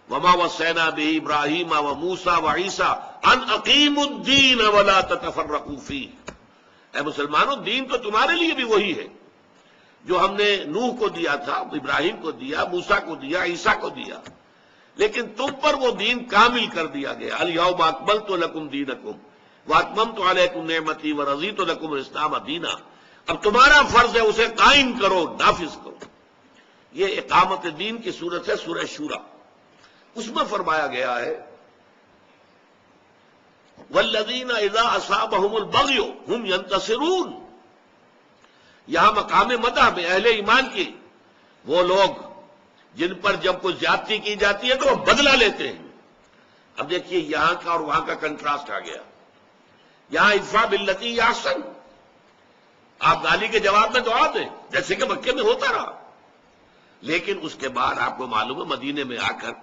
وما وصینا بہ ابراہیم وموسیٰ وعیسیٰ ان اقیموا الدین ولا تتفرقوا فیہ۔ اے مسلمانوں، دین تو تمہارے لیے بھی وہی ہے جو ہم نے نوح کو دیا تھا، ابراہیم کو دیا، موسیٰ کو دیا، عیسیٰ کو دیا، لیکن تم پر وہ دین کامل کر دیا گیا۔ الیوم اکملت لکم دینکم واتممت علیکم نعمتی ورضیت لکم الاسلام دینا۔ اب تمہارا فرض ہے اسے قائم کرو، نافذ کرو۔ یہ اقامت دین کی صورت ہے سورہ شورا۔ اس میں فرمایا گیا ہے والذین اذا اصابہم البغی ہم ینتصرون۔ یہاں مقام مدح میں اہل ایمان کی وہ لوگ جن پر جب کوئی زیادتی کی جاتی ہے تو وہ بدلہ لیتے ہیں۔ اب دیکھیے یہاں کا اور وہاں کا کنٹراسٹ آ گیا۔ یہاں ادفع باللتی احسن، آپ گالی کے جواب میں دعا دیں جیسے کہ مکے میں ہوتا رہا، لیکن اس کے بعد آپ کو معلوم ہے مدینے میں آ کر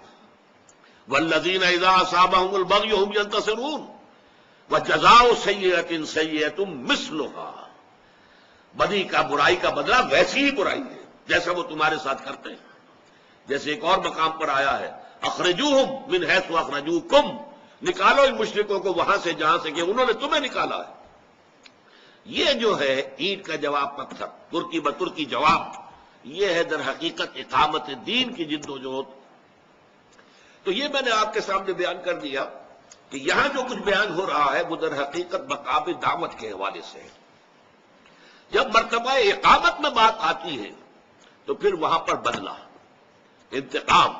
والذین اذا اصابہم البغی ہم ینتصرون وجزاء سیئۃ سیئۃ مثلھا۔ بدی کا، برائی کا بدلہ ویسی ہی برائی ہے جیسا وہ تمہارے ساتھ کرتے ہیں۔ جیسے ایک اور مقام پر آیا ہے اخرجوہم من حیث اخرجوکم، نکالو ان مشرکوں کو وہاں سے جہاں سے کہ انہوں نے تمہیں نکالا ہے۔ یہ جو ہے اینٹ کا جواب پتھر، ترکی بترکی جواب، یہ ہے در حقیقت اقامت دین کی جد و جہد۔ تو یہ میں نے آپ کے سامنے بیان کر دیا کہ یہاں جو کچھ بیان ہو رہا ہے وہ در حقیقت مقام دعوت کے حوالے سے ہے۔ جب مرتبہ اقامت میں بات آتی ہے تو پھر وہاں پر بدلہ، انتقام،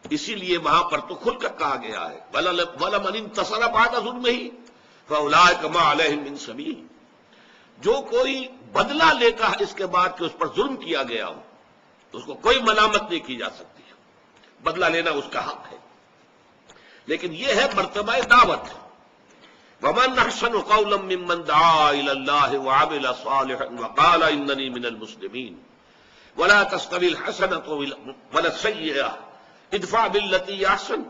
اسی لیے وہاں پر تو کھل کر کہا گیا ہے وَلَمَنِ انتَصَرَ بَعْدَ ظُلْمِهِ فَأُولَٰئِكَ مَا عَلَيْهِم مِّن سَبِيلٍ، جو کوئی بدلہ لیتا ہے اس کے بعد کہ اس پر ظلم کیا گیا ہو تو اس کو کوئی ملامت نہیں کی جا سکتی، بدلہ لینا اس کا حق ہے۔ لیکن یہ ہے مرتبہ دعوت، وَمَنْ أَحْسَنُ قَوْلًا مِّمَّنْ دَعَا إِلَى اللَّهِ وَعَمِلَ صَالِحًا وَقَالَ إِنَّنِي مِنَ الْمُسْلِمِينَ وَلَا تَسْتَوِي الْحَسَنَةُ وَلَا السَّيِّئَةُ ادْفَعْ بِالَّتِي هِيَ أَحْسَنُ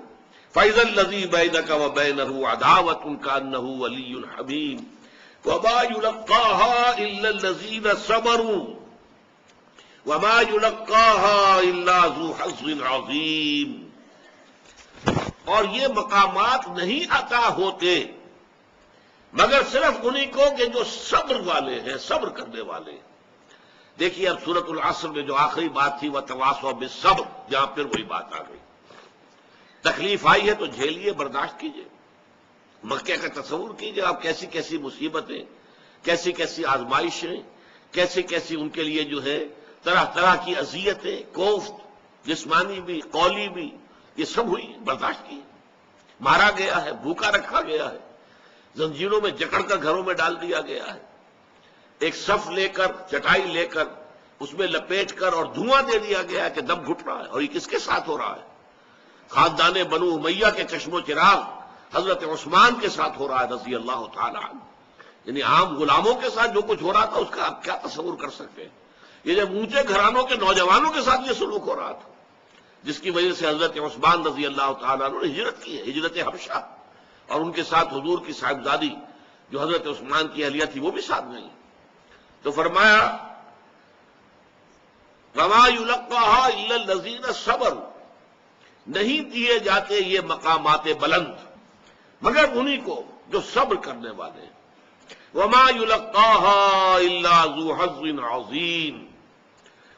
فَإِذَا الَّذِي بَيْنَكَ وَبَيْنَهُ عَدَاوَةٌ كَأَنَّهُ وَلِيٌّ حَمِيمٌ وَمَا يُلَقَّاهَا إِلَّا الَّذِينَ صَبَرُوا وَمَا يُلَقَّاهَا إِلَّا ذُو حَظٍّ عَظِيمٍ۔ اور یہ مقامات نہیں عطا ہوتے مگر صرف انہی کو کہ جو صبر والے ہیں، صبر کرنے والے ہیں۔ دیکھیے اب سورۃ العصر میں جو آخری بات تھی وَتَوَاصَوْا بِالصَّبْرِ، جہاں پھر وہی بات آ گئی، تکلیف آئی ہے تو جھیلیے، برداشت کیجیے۔ مکے کا تصور کیجیے آپ، کیسی کیسی مصیبتیں، کیسی کیسی آزمائشیں، کیسی کیسی ان کے لیے جو ہے طرح طرح کی اذیتیں، کوفت، جسمانی بھی قولی بھی، یہ سب ہوئی، برداشت کی، مارا گیا ہے، بھوکا رکھا گیا ہے، زنجیروں میں جکڑ کر گھروں میں ڈال دیا گیا ہے، ایک صف لے کر، چٹائی لے کر اس میں لپیٹ کر اور دھواں دے دیا گیا ہے کہ دم گھٹ رہا ہے۔ اور یہ کس کے ساتھ ہو رہا ہے؟ خاندان بنو امیہ کے چشم و چراغ حضرت عثمان کے ساتھ ہو رہا ہے رضی اللہ تعالی عنہ۔ یعنی عام غلاموں کے ساتھ جو کچھ ہو رہا تھا اس کا آپ کیا تصور کر سکتے ہیں؟ یہ جب اونچے گھرانوں کے نوجوانوں کے ساتھ یہ سلوک ہو رہا تھا، جس کی وجہ سے حضرت عثمان رضی اللہ تعالیٰ عنہ نے ہجرت کی ہے، ہجرت حبشہ، اور ان کے ساتھ حضور کی صاحبزادی جو حضرت عثمان کی اہلیہ تھی وہ بھی ساتھ گئی۔ تو فرمایا وَمَا يُلَقَّاهَا إِلَّا الَّذِينَ صَبَرُوا، نہیں دیے جاتے یہ مقامات بلند مگر انہی کو جو صبر کرنے والے ہیں۔ وَمَا يُلَقَّاهَا إِلَّا ذُو حَظٍّ عَظِيمٍ،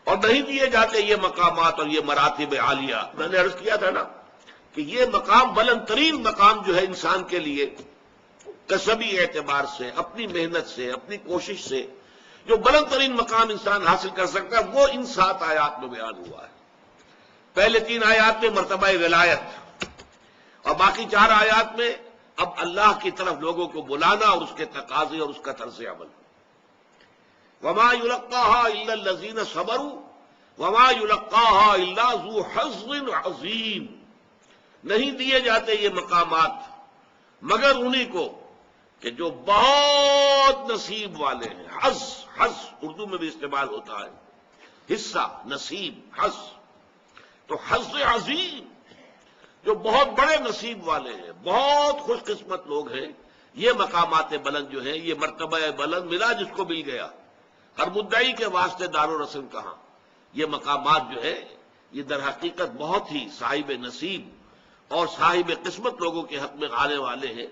اور نہیں دیے جاتے یہ مقامات اور یہ مراتب عالیہ۔ میں نے عرض کیا تھا نا کہ یہ مقام بلند ترین مقام جو ہے انسان کے لیے کسبی اعتبار سے، اپنی محنت سے، اپنی کوشش سے جو بلند ترین مقام انسان حاصل کر سکتا ہے وہ ان 7 آیات میں بیان ہوا ہے۔ پہلے 3 آیات میں مرتبہ ولایت، اور باقی 4 آیات میں اب اللہ کی طرف لوگوں کو بلانا اور اس کے تقاضے اور اس کا طرز عمل۔ وَمَا يُلَقَّاهَا إِلَّا الَّذِينَ صَبَرُوا وَمَا يُلَقَّاهَا إِلَّا ذُو حَظٍّ عَظِيمٍ، نہیں دیے جاتے یہ مقامات مگر انہی کو کہ جو بہت نصیب والے ہیں۔ حظ اردو میں بھی استعمال ہوتا ہے، حصہ، نصیب، حظ، تو حظ عظیم، جو بہت بڑے نصیب والے ہیں، بہت خوش قسمت لوگ ہیں، یہ مقامات بلند جو ہیں، یہ مرتبہ بلند ملا جس کو مل گیا، ہر مدعی کے واسطے دار و رسم کہاں۔ یہ مقامات جو ہے یہ در حقیقت بہت ہی صاحب نصیب اور صاحب قسمت لوگوں کے حق میں آنے والے ہیں۔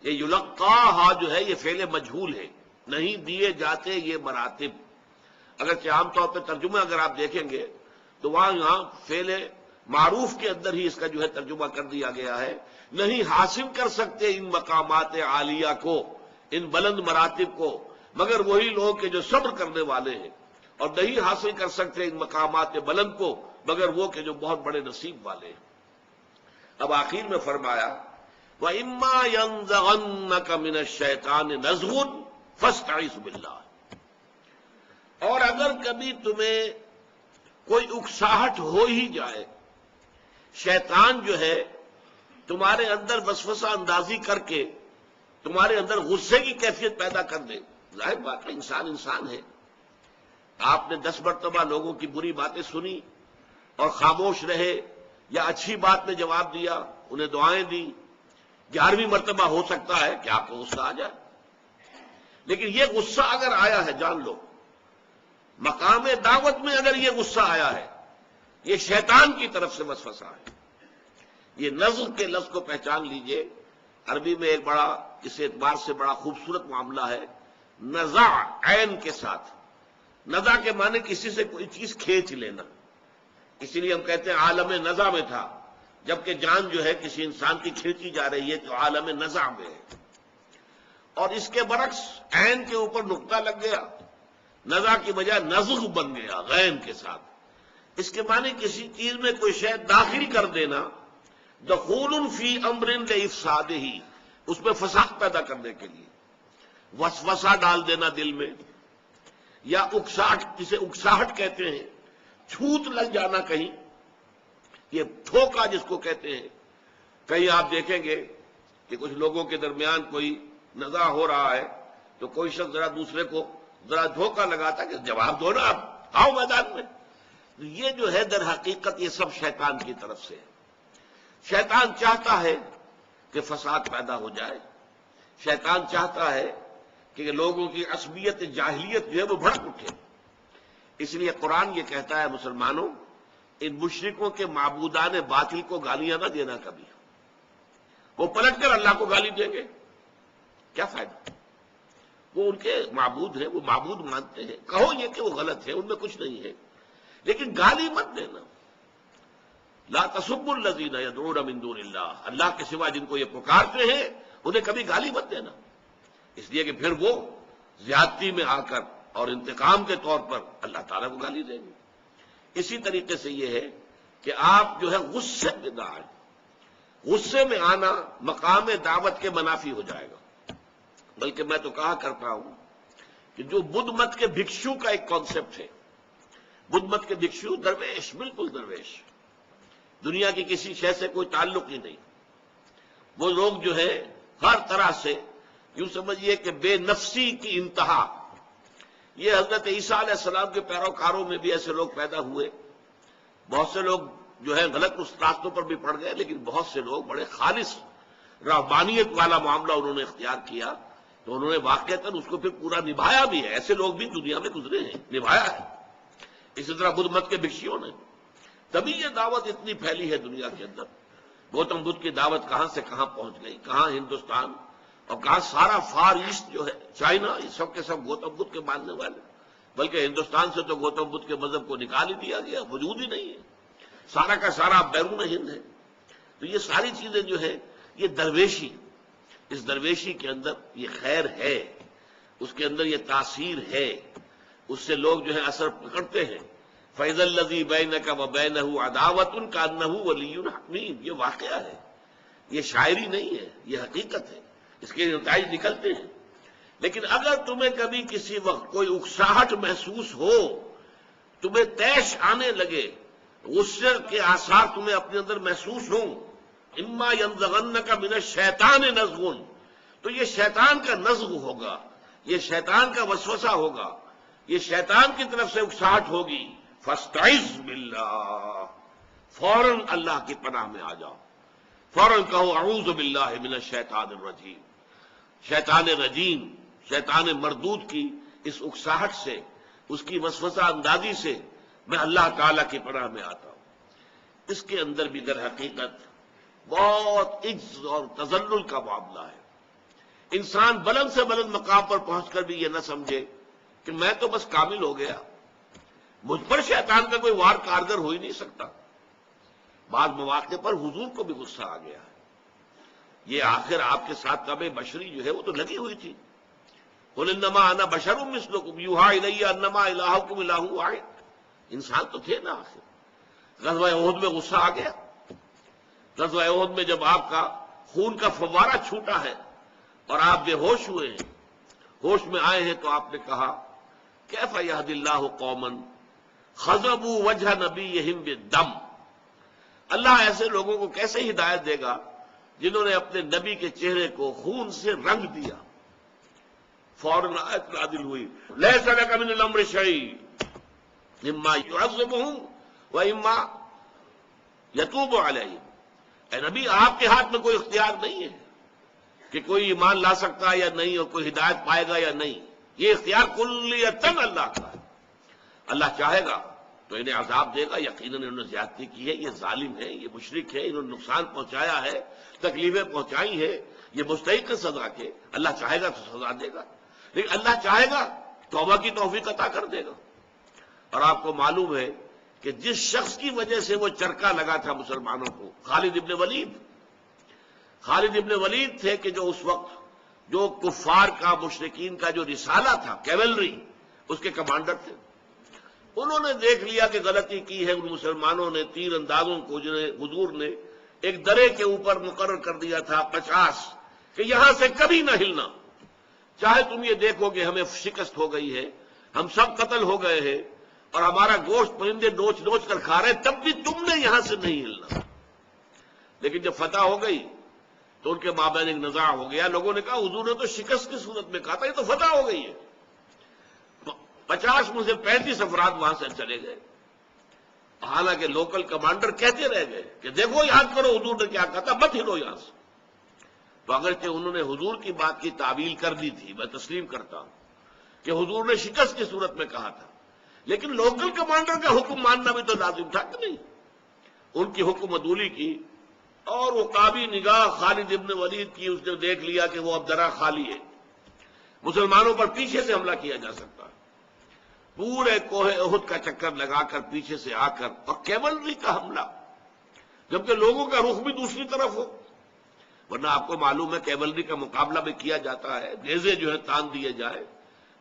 یہ یلقاہا جو ہے یہ فعل مجہول ہے، نہیں دیے جاتے یہ مراتب۔ اگرچہ عام طور پہ ترجمہ اگر آپ دیکھیں گے تو یہاں فعل معروف کے اندر ہی اس کا جو ہے ترجمہ کر دیا گیا ہے، نہیں حاصل کر سکتے ان مقامات عالیہ کو، ان بلند مراتب کو مگر وہی لوگ کہ جو صبر کرنے والے ہیں، اور نہیں حاصل کر سکتے ان مقامات بلند کو مگر وہ کہ جو بہت بڑے نصیب والے ہیں۔ اب آخر میں فرمایا وَإِمَّا يَنزَغَنَّكَ مِنَ الشَّيْطَانِ نَزْغٌ فَاسْتَعِذْ بِاللَّهِ، اور اگر کبھی تمہیں کوئی اکساہٹ ہو ہی جائے، شیطان جو ہے تمہارے اندر وسوسہ اندازی کر کے تمہارے اندر غصے کی کیفیت پیدا کر دے، ظاہر بات ہے انسان ہے، آپ نے 10 مرتبہ لوگوں کی بری باتیں سنی اور خاموش رہے، یا اچھی بات میں جواب دیا، انہیں دعائیں دی، 11ویں مرتبہ ہو سکتا ہے کہ آپ کو غصہ آ جائے۔ لیکن یہ غصہ اگر آیا ہے، جان لو مقام دعوت میں اگر یہ غصہ آیا ہے، یہ شیطان کی طرف سے وسوسہ ہے۔ یہ نزغ کے لفظ کو پہچان لیجئے، عربی میں ایک بڑا اس اعتبار سے بڑا خوبصورت معاملہ ہے، نزع عین کے ساتھ۔ نزع کے معنی کسی سے کوئی چیز کھینچ لینا، اسی لیے ہم کہتے ہیں عالم نزع میں تھا، جبکہ جان جو ہے کسی انسان کی کھینچی جا رہی ہے تو عالم نزع میں ہے۔ اور اس کے برعکس عین کے اوپر نقطہ لگ گیا، نزع کی بجائے نزغ بن گیا غین کے ساتھ. اس کے معنی کسی چیز میں کوئی شے داخل کر دینا، دخول فی امر لافسادہ، اس میں فساد پیدا کرنے کے لیے، وسوسہ ڈال دینا دل میں، یا اکساہٹ، جسے اکساہٹ کہتے ہیں، چھوت لگ جانا کہیں، یہ ٹھوکا جس کو کہتے ہیں. کہیں آپ دیکھیں گے کہ کچھ لوگوں کے درمیان کوئی نزاع ہو رہا ہے تو کوئی شخص ذرا دوسرے کو ذرا دھوکہ لگاتا کہ جواب دو نا، آپ آؤ میدان میں. یہ جو ہے در حقیقت یہ سب شیطان کی طرف سے ہے. شیطان چاہتا ہے کہ فساد پیدا ہو جائے، شیطان چاہتا ہے کہ لوگوں کی عصبیت جاہلیت جو ہے وہ بھڑک اٹھے. اس لیے قرآن یہ کہتا ہے مسلمانوں، ان مشرکوں کے معبودان باطل کو گالیاں نہ دینا کبھی. وہ پلٹ کر اللہ کو گالی دیں گے، کیا فائدہ؟ وہ ان کے معبود ہیں، وہ معبود مانتے ہیں، کہو یہ کہ وہ غلط ہے، ان میں کچھ نہیں ہے، لیکن گالی مت دینا. لا تسبوا الذین یدعون من دون اللہ، اللہ کے سوا جن کو یہ پکارتے ہیں انہیں کبھی گالی مت دینا، اس لیے کہ پھر وہ زیادتی میں آ کر اور انتقام کے طور پر اللہ تعالیٰ کو گالی دیں گے. اسی طریقے سے یہ ہے کہ آپ جو ہے غصے میں نہ آئیں. غصے میں آنا مقام دعوت کے منافی ہو جائے گا. بلکہ میں تو کہا کرتا ہوں کہ جو بدھ مت کے بھکشو کا ایک کانسیپٹ ہے، بدھ مت کے بھکشو درویش، بالکل درویش، دنیا کی کسی شے سے کوئی تعلق ہی نہیں. وہ لوگ جو ہے ہر طرح سے یوں سمجھیے کہ بے نفسی کی انتہا. یہ حضرت عیسیٰ علیہ السلام کے پیروکاروں میں بھی ایسے لوگ پیدا ہوئے. بہت سے لوگ جو ہے غلط راستوں پر بھی پڑ گئے، لیکن بہت سے لوگ بڑے خالص رہبانیت والا معاملہ انہوں نے اختیار کیا تو انہوں نے واقعتاً اس کو پھر پورا نبھایا بھی ہے. ایسے لوگ بھی دنیا میں گزرے ہیں، نبھایا ہے. اسی طرح بدھ مت کے بھکشیوں نے. تبھی یہ دعوت اتنی پھیلی ہے دنیا کے اندر. گوتم بدھ کی دعوت کہاں سے کہاں پہنچ گئی، کہاں ہندوستان اور کہاں سارا فار ایسٹ جو ہے چائنا، یہ سب کے سب گوتم بدھ کے ماننے والے. بلکہ ہندوستان سے تو گوتم بدھ کے مذہب کو نکال ہی دیا گیا، وجود ہی نہیں ہے، سارا کا سارا بیرون ہند ہے. تو یہ ساری چیزیں جو ہے یہ درویشی، اس درویشی کے اندر یہ خیر ہے، اس کے اندر یہ تاثیر ہے، اس سے لوگ جو ہے اثر پکڑتے ہیں. فَإِذَا الَّذِي بَيْنَكَ وَبَيْنَهُ عَدَاوَةٌ كَأَنَّهُ وَلِيٌّ حَمِيمٌ. یہ واقعہ ہے، یہ شاعری نہیں ہے، یہ حقیقت ہے، اس کے نتائج نکلتے ہیں. لیکن اگر تمہیں کبھی کسی وقت کوئی اکساہٹ محسوس ہو، تمہیں طیش آنے لگے، غصے کے آثار تمہیں اپنے اندر محسوس ہوں، اما ينزغنک من الشیطان نزغ، تو یہ شیطان کا نزغ ہوگا، یہ شیطان کا وسوسہ ہوگا، یہ شیطان کی طرف سے اکساہٹ ہوگی. فاستعذ باللہ، فوراً اللہ کی پناہ میں آ جاؤ، فوراً کہو اعوذ باللہ من الشیطان الرجیم. شیطان رجیم، شیطان مردود کی اس اکساہٹ سے، اس کی وسوسہ اندازی سے میں اللہ تعالیٰ کی پناہ میں آتا ہوں. اس کے اندر بھی در حقیقت بہت عجز اور تذلل کا معاملہ ہے. انسان بلند سے بلند مقام پر پہنچ کر بھی یہ نہ سمجھے کہ میں تو بس کامل ہو گیا، مجھ پر شیطان کا کوئی وار کارگر ہو ہی نہیں سکتا. بعض مواقع پر حضور کو بھی غصہ آ گیا ہے. یہ آخر آپ کے ساتھ طبع بشری جو ہے وہ تو لگی ہوئی تھی. قل انما انا بشر مثلکم یوحی الی انما الہکم الہ واحد. انسان تو تھے نا آخر. غزوہ احد میں غصہ آ گیا. غزوہ احد میں جب آپ کا خون کا فوارہ چھوٹا ہے اور آپ بے ہوش ہوئے ہیں، ہوش میں آئے ہیں، تو آپ نے کہا کیف یہدی اللہ قوما خضبوا وجہ نبیہم بالدم. اللہ ایسے لوگوں کو کیسے ہدایت دے گا جنہوں نے اپنے نبی کے چہرے کو خون سے رنگ دیا. فوراً آیت نازل ہوئی لیس لک من الامر شیء اما يعذبهم واما یتوب علیہم. اے نبی، آپ کے ہاتھ میں کوئی اختیار نہیں ہے کہ کوئی ایمان لا سکتا ہے یا نہیں، اور کوئی ہدایت پائے گا یا نہیں. یہ اختیار کلیتاً اللہ کا ہے. اللہ چاہے گا تو انہیں عذاب دے گا. یقیناً انہوں نے زیادتی کی ہے، یہ ظالم ہے، یہ مشرک ہے، انہوں نے نقصان پہنچایا ہے، تکلیفیں پہنچائی ہیں، یہ مستحق سزا کے. اللہ چاہے گا تو سزا دے گا، لیکن اللہ چاہے گا توبہ کی توفیق عطا کر دے گا. اور آپ کو معلوم ہے کہ جس شخص کی وجہ سے وہ چرکا لگا تھا مسلمانوں کو، خالد ابن ولید تھے کہ جو اس وقت جو کفار کا مشرکین کا جو رسالہ تھا کیولری اس کے کمانڈر تھے. انہوں نے دیکھ لیا کہ غلطی کی ہے ان مسلمانوں نے. تیر اندازوں کو جنہیں حضور نے ایک درے کے اوپر مقرر کر دیا تھا 50 کہ یہاں سے کبھی نہ ہلنا. چاہے تم یہ دیکھو کہ ہمیں شکست ہو گئی ہے, ہم سب قتل ہو گئے ہیں اور ہمارا گوشت پرندے نوچ نوچ کر کھا رہے, تب بھی تم نے یہاں سے نہیں ہلنا. لیکن جب فتح ہو گئی تو ان کے مابین ایک نزاع ہو گیا. لوگوں نے کہا حضور نے تو شکست کی صورت میں کہا تھا, یہ تو فتح ہو گئی ہے. 50 میں سے 35 افراد وہاں سے چلے گئے. حالانکہ لوکل کمانڈر کہتے رہ گئے کہ دیکھو یاد کرو حضور نے کیا کہا تھا, مت ہلو یہاں سے. تو اگرچہ انہوں نے حضور کی بات کی تعویل کر دی تھی, میں تسلیم کرتا ہوں کہ حضور نے شکست کی صورت میں کہا تھا, لیکن لوکل کمانڈر کا حکم ماننا بھی تو لازم تھا کہ نہیں. ان کی حکم عدولی کی اور وہ قابی نگاہ خالد ابن ولید کی. اس نے دیکھ لیا کہ وہ اب درہ خالی ہے, مسلمانوں پر پیچھے سے حملہ کیا جا سکتا ہے. پورے کوہ احد کا چکر لگا کر پیچھے سے آ کر, اور کیولری کا حملہ, جبکہ لوگوں کا رخ بھی دوسری طرف ہو. ورنہ آپ کو معلوم ہے کیولری کا مقابلہ بھی کیا جاتا ہے, نیزے جو ہے تان دیے جائے,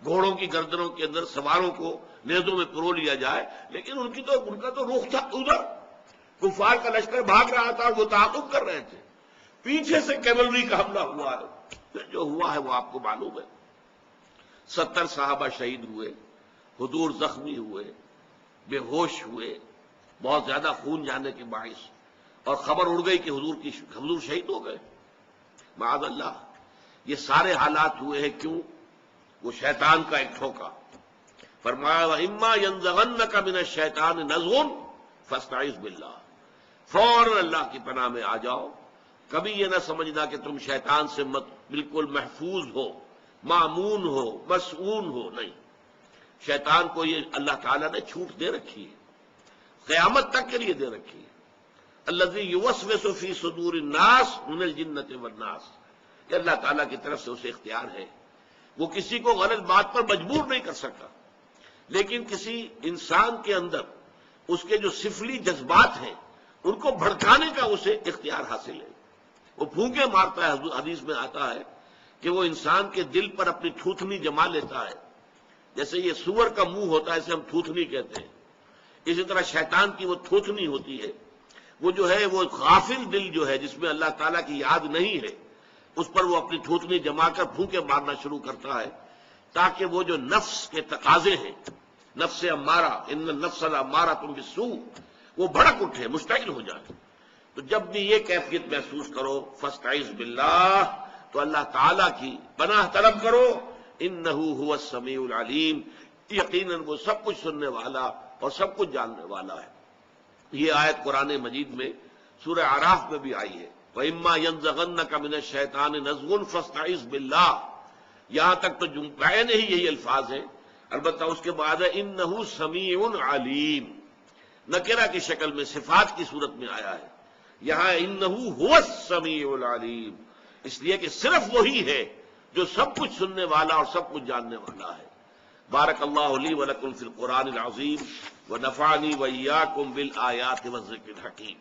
گھوڑوں کی گردنوں کے اندر سواروں کو نیزوں میں پرو لیا جائے, لیکن ان کا تو رخ تھا ادھر. کفار کا لشکر بھاگ رہا تھا, وہ تعاقب کر رہے تھے. پیچھے سے کیولری کا حملہ ہوا ہے. جو ہوا ہے وہ آپ کو معلوم ہے. 70 صحابہ شہید ہوئے, حضور زخمی ہوئے, بے ہوش ہوئے, بہت زیادہ خون جانے کے باعث, اور خبر اڑ گئی کہ حضور شہید ہو گئے. معاذ اللہ. یہ سارے حالات ہوئے ہیں کیوں؟ وہ شیطان کا ایک ٹھوکا. فرمایا وَإِمَّا يَنزَغَنَّكَ مِنَ الشَّيْطَانِ نَزْغٌ فَاسْتَعِذْ بِاللَّهِ. فوراً اللہ کی پناہ میں آ جاؤ. کبھی یہ نہ سمجھنا کہ تم شیطان سے بالکل محفوظ ہو, مامون ہو, مسعون ہو. نہیں, شیطان کو یہ اللہ تعالیٰ نے چھوٹ دے رکھی ہے, قیامت تک کے لیے دے رکھی ہے. الذی یوسوس فی صدور الناس من الجنۃ والناس. یہ اللہ تعالیٰ کی طرف سے اسے اختیار ہے. وہ کسی کو غلط بات پر مجبور نہیں کر سکتا, لیکن کسی انسان کے اندر اس کے جو سفلی جذبات ہیں ان کو بھڑکانے کا اسے اختیار حاصل ہے. وہ پھونکے مارتا ہے. حدیث میں آتا ہے کہ وہ انسان کے دل پر اپنی تھوتنی جما لیتا ہے. جیسے یہ سور کا منہ ہوتا ہے, اسے ہم تھوتنی کہتے ہیں, اسی طرح شیطان کی وہ تھوتنی ہوتی ہے. وہ جو ہے وہ غافل دل جو ہے جس میں اللہ تعالیٰ کی یاد نہیں ہے, اس پر وہ اپنی تھوتنی جما کر پھونکے مارنا شروع کرتا ہے, تاکہ وہ جو نفس کے تقاضے ہیں, نفس امارہ, ان النفس لامارۃ بالسوء, وہ بھڑک اٹھے, مشتعل ہو جائے. تو جب بھی یہ کیفیت محسوس کرو فاستعذ باللہ, تو اللہ تعالیٰ کی پناہ طلب کرو. انہ هو السمیع العلیم, یقیناً وہ سب کچھ سننے والا اور سب کچھ جاننے والا ہے. یہ آیت قرآن مجید میں سورہ اعراف میں بھی آئی ہے. وَإِمَّا يَنزَغَنَّكَ مِنَ الشَّيْطَانِ نَزْغٌ فَاسْتَعِذْ بِاللَّهِ. یہاں تک تو بین ہی یہی الفاظ ہیں. البتہ اس کے بعد ہے انہ سمیع علیم, نکرہ کی شکل میں صفات کی صورت میں آیا ہے. یہاں انہ هو السمیع العلیم, اس لیے کہ صرف وہی ہے جو سب کچھ سننے والا اور سب کچھ جاننے والا ہے. بارک اللہ لی ولکم فی القرآن العظیم ونفعنی وإیاکم بالآیات والذکر الحکیم.